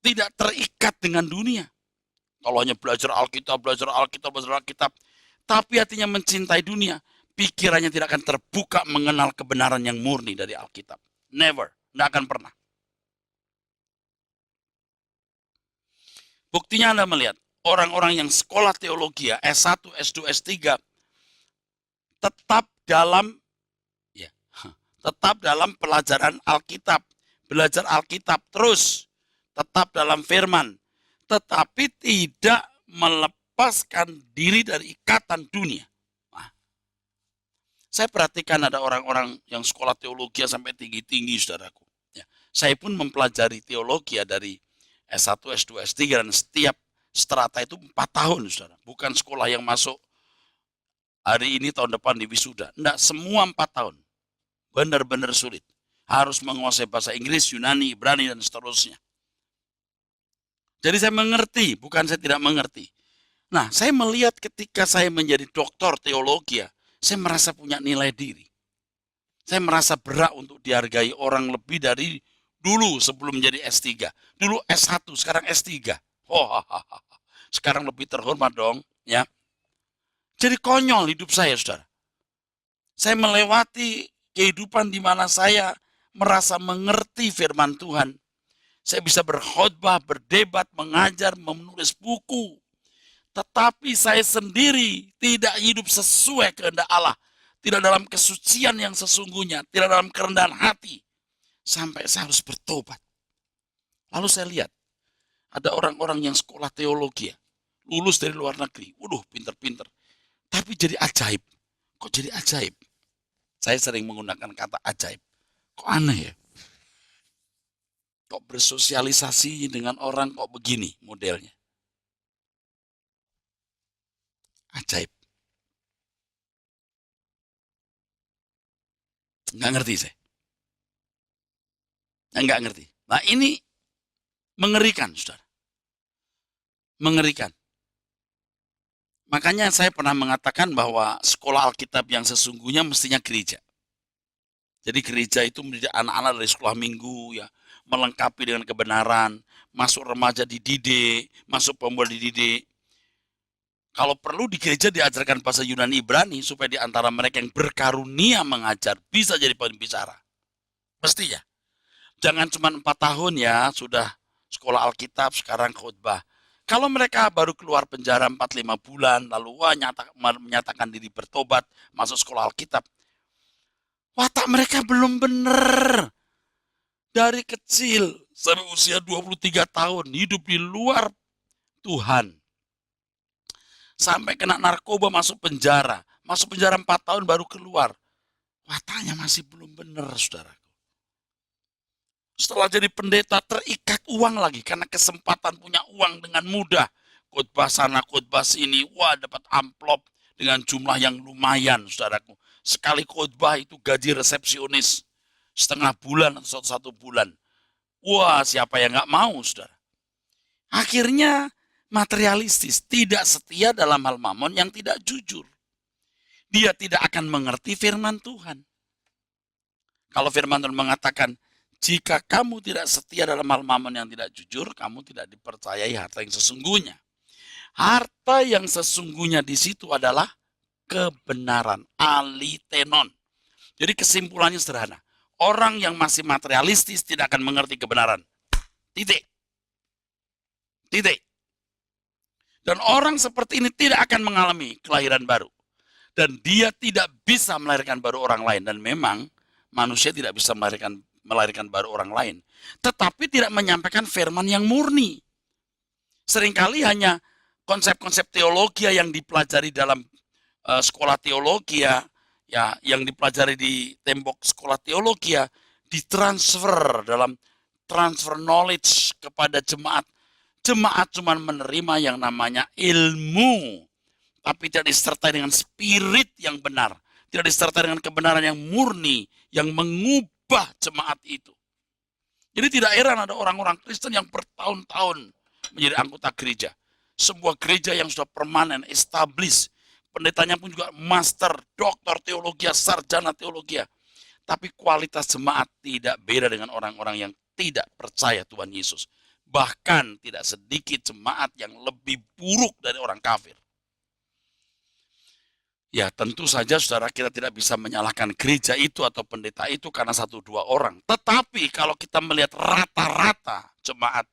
tidak terikat dengan dunia. Kalau hanya belajar Alkitab, tapi hatinya mencintai dunia, pikirannya tidak akan terbuka mengenal kebenaran yang murni dari Alkitab. Never, tidak akan pernah. Buktinya Anda melihat, orang-orang yang sekolah teologi S1, S2, S3, tetap dalam pelajaran Alkitab, belajar Alkitab terus, tetap dalam firman, tetapi tidak melepaskan diri dari ikatan dunia. Nah, saya perhatikan ada orang-orang yang sekolah teologi sampai tinggi-tinggi, saudaraku. Ya, saya pun mempelajari teologi dari S1, S2, S3, dan setiap strata itu 4 tahun, saudara. Bukan sekolah yang masuk hari ini, tahun depan di wisuda. Enggak, semua 4 tahun. Benar-benar sulit. Harus menguasai bahasa Inggris, Yunani, Ibrani, dan seterusnya. Jadi saya mengerti, bukan saya tidak mengerti. Nah, saya melihat ketika saya menjadi doktor teologi, saya merasa punya nilai diri. Saya merasa berhak untuk dihargai orang lebih dari dulu sebelum menjadi S3. Dulu S1, sekarang S3. Sekarang lebih terhormat dong, ya. Jadi konyol hidup saya, saudara. Saya melewati kehidupan di mana saya merasa mengerti firman Tuhan. Saya bisa berkhotbah, berdebat, mengajar, menulis buku. Tetapi saya sendiri tidak hidup sesuai kehendak Allah. Tidak dalam kesucian yang sesungguhnya. Tidak dalam kerendahan hati. sampai saya harus bertobat. Lalu saya lihat, ada orang-orang yang sekolah teologi ya, lulus dari luar negeri, waduh pinter-pinter. Tapi jadi ajaib. Kok jadi ajaib? Saya sering menggunakan kata ajaib. Kok aneh ya? Kok bersosialisasi dengan orang kok begini modelnya? Ajaib. Nggak ngerti saya. Nggak ngerti. Nah ini mengerikan, saudara. Mengerikan. Makanya saya pernah mengatakan bahwa sekolah Alkitab yang sesungguhnya mestinya gereja. Jadi gereja itu mendidik anak-anak dari sekolah minggu ya, melengkapi dengan kebenaran, masuk remaja dididik, masuk pemuda dididik. Kalau perlu di gereja diajarkan bahasa Yunani Ibrani supaya di antara mereka yang berkarunia mengajar bisa jadi pembicara. Mestinya. Jangan cuma 4 tahun ya sudah sekolah Alkitab sekarang khotbah. Kalau mereka baru keluar penjara 4-5 bulan lalu menyatakan diri bertobat, masuk sekolah Alkitab. Watak mereka belum benar. Dari kecil sampai usia 23 tahun hidup di luar Tuhan. Sampai kena narkoba masuk penjara. Masuk penjara 4 tahun baru keluar. Wataknya masih belum benar, saudaraku. Setelah jadi pendeta terikat uang lagi karena kesempatan punya uang dengan mudah. Khotbah sana, khotbah sini, wah dapat amplop dengan jumlah yang lumayan, saudaraku. Sekali khotbah itu gaji resepsionis setengah bulan atau satu bulan. Wah, siapa yang nggak mau, saudara? Akhirnya materialistis, tidak setia dalam hal mamon yang tidak jujur. Dia tidak akan mengerti firman Tuhan. Kalau firman Tuhan mengatakan, jika kamu tidak setia dalam hal mamon yang tidak jujur, kamu tidak dipercayai harta yang sesungguhnya. Harta yang sesungguhnya di situ adalah kebenaran, alitenon. Jadi kesimpulannya sederhana. Orang yang masih materialistis tidak akan mengerti kebenaran. Titik. Titik. Dan orang seperti ini tidak akan mengalami kelahiran baru. Dan dia tidak bisa melahirkan baru orang lain. Dan memang manusia tidak bisa melahirkan baru orang lain. Tetapi tidak menyampaikan firman yang murni. Seringkali hanya konsep-konsep teologi yang dipelajari dalam sekolah teologi ya, yang dipelajari di tembok sekolah teologi ya, ditransfer dalam transfer knowledge kepada jemaat. Jemaat cuma menerima yang namanya ilmu, tapi tidak disertai dengan spirit yang benar, tidak disertai dengan kebenaran yang murni, yang mengubah jemaat itu. Jadi tidak heran ada orang-orang Kristen yang bertahun-tahun menjadi anggota gereja. Sebuah gereja yang sudah permanen, established. Pendetanya pun juga master, doktor teologi, sarjana teologi. Tapi kualitas jemaat tidak beda dengan orang-orang yang tidak percaya Tuhan Yesus. Bahkan tidak sedikit jemaat yang lebih buruk dari orang kafir. Ya tentu saja saudara kita tidak bisa menyalahkan gereja itu atau pendeta itu karena 1-2 orang. Tetapi kalau kita melihat rata-rata jemaat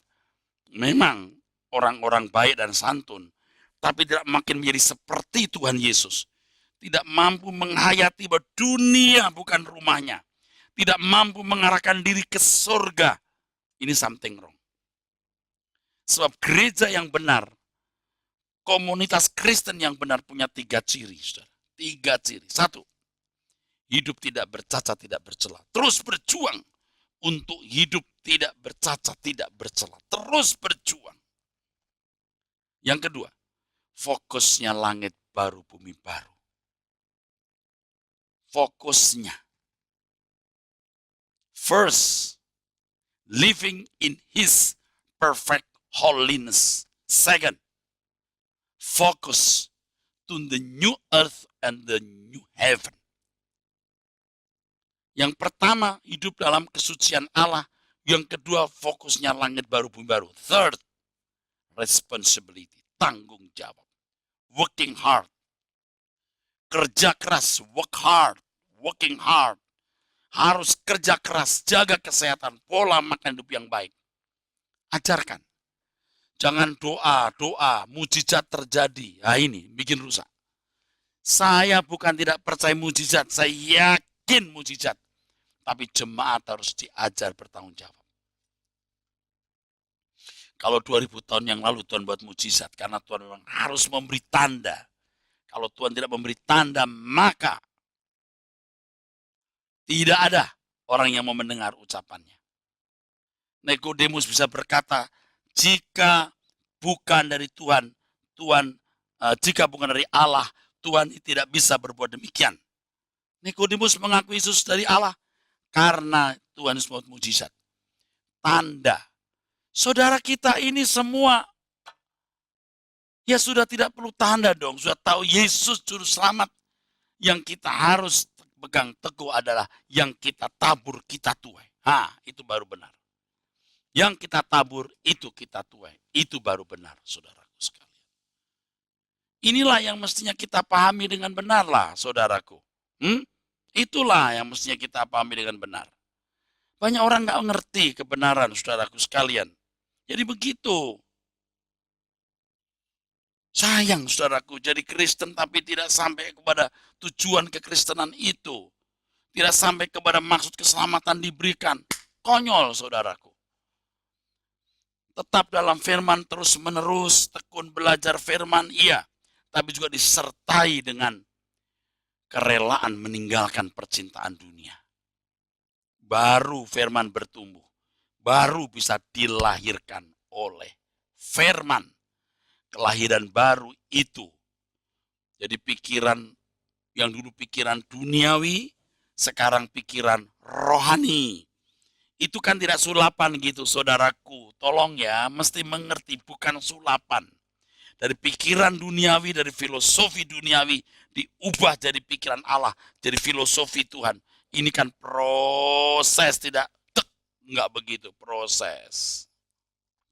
memang orang-orang baik dan santun. Tapi tidak makin menjadi seperti Tuhan Yesus. Tidak mampu menghayati bahwa dunia bukan rumahnya. Tidak mampu mengarahkan diri ke surga. Ini something wrong. Sebab gereja yang benar, komunitas Kristen yang benar punya 3 ciri. Saudara. 3 ciri. 1, hidup tidak bercacat, tidak bercela. Terus berjuang untuk hidup tidak bercacat, tidak bercela. Terus berjuang. Yang kedua, fokusnya langit baru, bumi baru. Fokusnya. First, living in His perfect holiness. Second, focus to the new earth and the new heaven. Yang pertama, hidup dalam kesucian Allah. Yang kedua, fokusnya langit baru, bumi baru. Third, responsibility, tanggung jawab. Working hard. Kerja keras, work hard, working hard. Harus kerja keras, jaga kesehatan, pola makan hidup yang baik. Ajarkan. Jangan doa, mujizat terjadi. Nah ini, bikin rusak. Saya bukan tidak percaya mujizat, saya yakin mujizat. Tapi jemaat harus diajar bertanggung jawab. Kalau 2000 tahun yang lalu Tuhan buat mujizat, karena Tuhan memang harus memberi tanda. Kalau Tuhan tidak memberi tanda, maka tidak ada orang yang mau mendengar ucapannya. Nikodemus bisa berkata, jika bukan dari Tuhan, jika bukan dari Allah, Tuhan tidak bisa berbuat demikian. Nikodemus mengaku Yesus dari Allah karena Tuhan Yesus membuat mujizat. Tanda. Saudara kita ini semua, ya sudah tidak perlu tanda dong. Sudah tahu Yesus juru selamat. Yang kita harus pegang teguh adalah yang kita tabur kita tuai. Itu baru benar. Yang kita tabur itu kita tuai. Itu baru benar, saudaraku sekalian. Inilah yang mestinya kita pahami dengan benar lah, saudaraku. Itulah yang mestinya kita pahami dengan benar. Banyak orang nggak ngerti kebenaran, saudaraku sekalian. Jadi begitu. Sayang, saudaraku, jadi Kristen tapi tidak sampai kepada tujuan kekristenan itu. Tidak sampai kepada maksud keselamatan diberikan. Konyol, saudaraku. Tetap dalam firman terus menerus, tekun belajar firman, iya. Tapi juga disertai dengan kerelaan meninggalkan percintaan dunia. Baru firman bertumbuh. Baru bisa dilahirkan oleh firman. Kelahiran baru itu. Jadi pikiran yang dulu pikiran duniawi, sekarang pikiran rohani. Itu kan tidak sulapan gitu, saudaraku. Tolong ya, mesti mengerti, bukan sulapan. Dari pikiran duniawi, dari filosofi duniawi, diubah jadi pikiran Allah, jadi filosofi Tuhan. Ini kan proses, tidak enggak begitu, proses.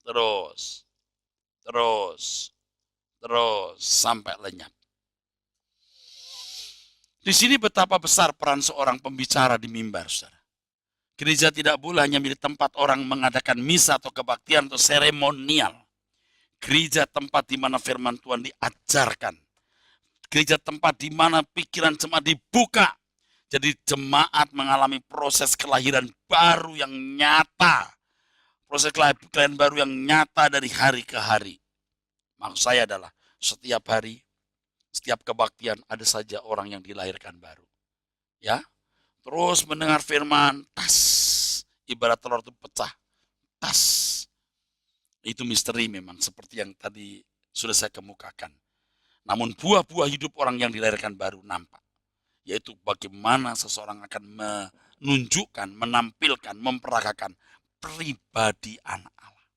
Terus sampai lenyap. Di sini betapa besar peran seorang pembicara di mimbar, saudara. Gereja tidak boleh hanya menjadi tempat orang mengadakan misa atau kebaktian atau seremonial. Gereja tempat di mana firman Tuhan diajarkan. Gereja tempat di mana pikiran jemaat dibuka. Jadi jemaat mengalami proses kelahiran baru yang nyata. Proses kelahiran baru yang nyata dari hari ke hari. Maksud saya adalah setiap hari, setiap kebaktian ada saja orang yang dilahirkan baru. Ya. Terus mendengar firman, tas. Ibarat telur itu pecah, tas. Itu misteri memang, seperti yang tadi sudah saya kemukakan. Namun buah-buah hidup orang yang dilahirkan baru nampak. Yaitu bagaimana seseorang akan menunjukkan, menampilkan, memperagakan pribadi anak Allah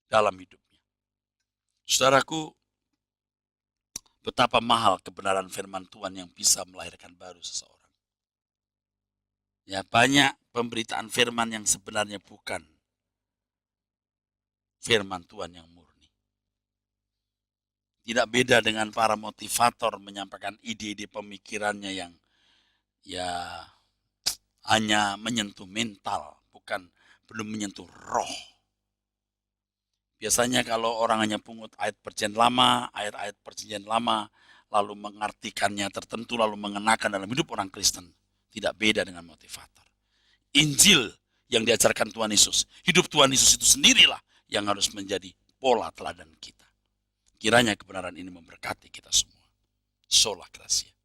dalam hidupnya. Saudaraku, betapa mahal kebenaran firman Tuhan yang bisa melahirkan baru seseorang. Ya, banyak pemberitaan firman yang sebenarnya bukan firman Tuhan yang murni. Tidak beda dengan para motivator menyampaikan ide-ide pemikirannya yang ya hanya menyentuh mental, belum menyentuh roh. Biasanya kalau orang hanya pungut ayat-ayat perjanjian lama, lalu mengartikannya tertentu, lalu mengenakan dalam hidup orang Kristen. Tidak beda dengan motivator. Injil yang diajarkan Tuhan Yesus. Hidup Tuhan Yesus itu sendirilah yang harus menjadi pola teladan kita. Kiranya kebenaran ini memberkati kita semua. Sola Gracia.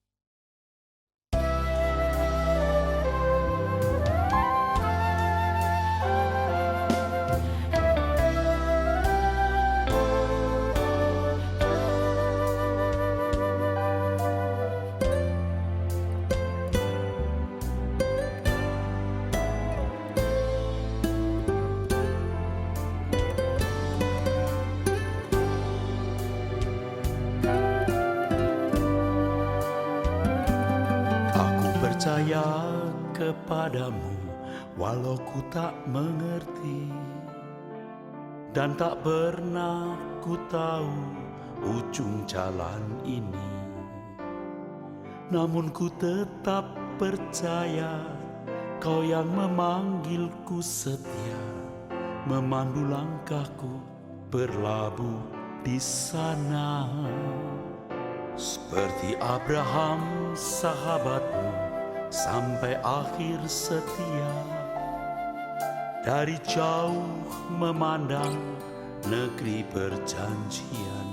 Percaya kepadamu walau ku tak mengerti, dan tak pernah ku tahu ujung jalan ini. Namun ku tetap percaya Kau yang memanggilku setia, memandu langkahku berlabuh di sana. Seperti Abraham sahabatmu, sampai akhir setia. Dari jauh memandang negeri perjanjian,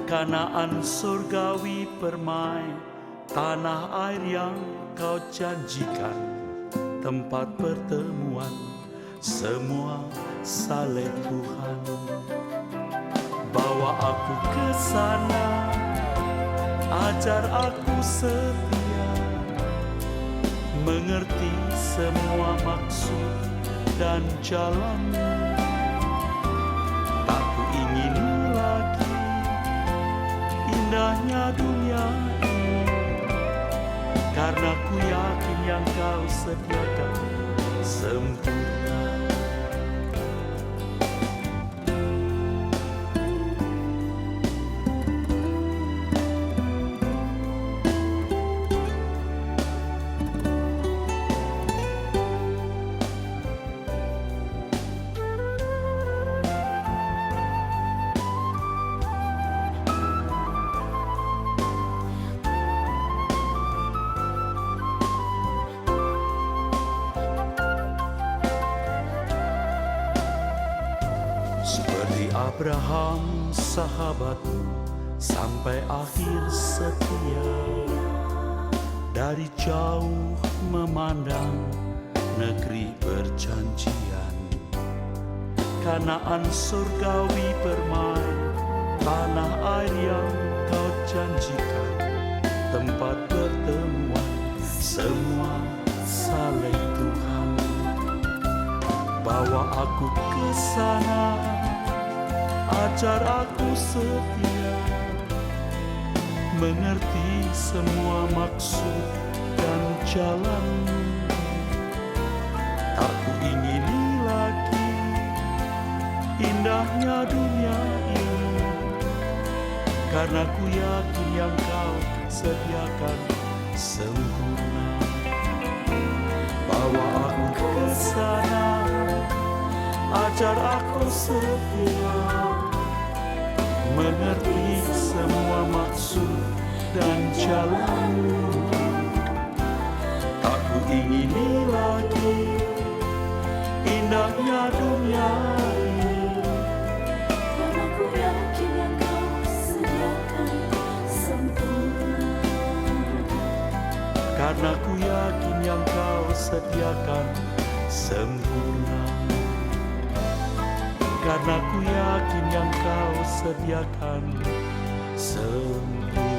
Kanaan surgawi permai, tanah air yang kau janjikan, tempat pertemuan semua saleh Tuhan. Bawa aku ke sana, ajar aku setia, mengerti semua maksud dan jalan. Tak ku ingini lagi indahnya dunia ini, karena ku yakin yang kau sediakan sempurna. Seperti Abraham sahabatku, sampai akhir setia. Dari jauh memandang negeri perjanjian, Kanaan surgawi permai, tanah air yang kau janjikan, tempat pertemuan semua saleh Tuhan. Bawa aku ke sana, ajar aku setia, mengerti semua maksud dan jalan. Tak ku ingini lagi indahnya dunia ini, karena ku yakin yang kau sediakan sempurna. Bawa aku ke sana, ajar aku setia, mengerti semua maksud dan jalan. Tak ku ingini lagi indahnya dunia ini, karena ku yakin yang kau sediakan sempurna. karena ku yakin yang kau sediakan sempurna. Karena ku yakin yang kau sediakan sempurna.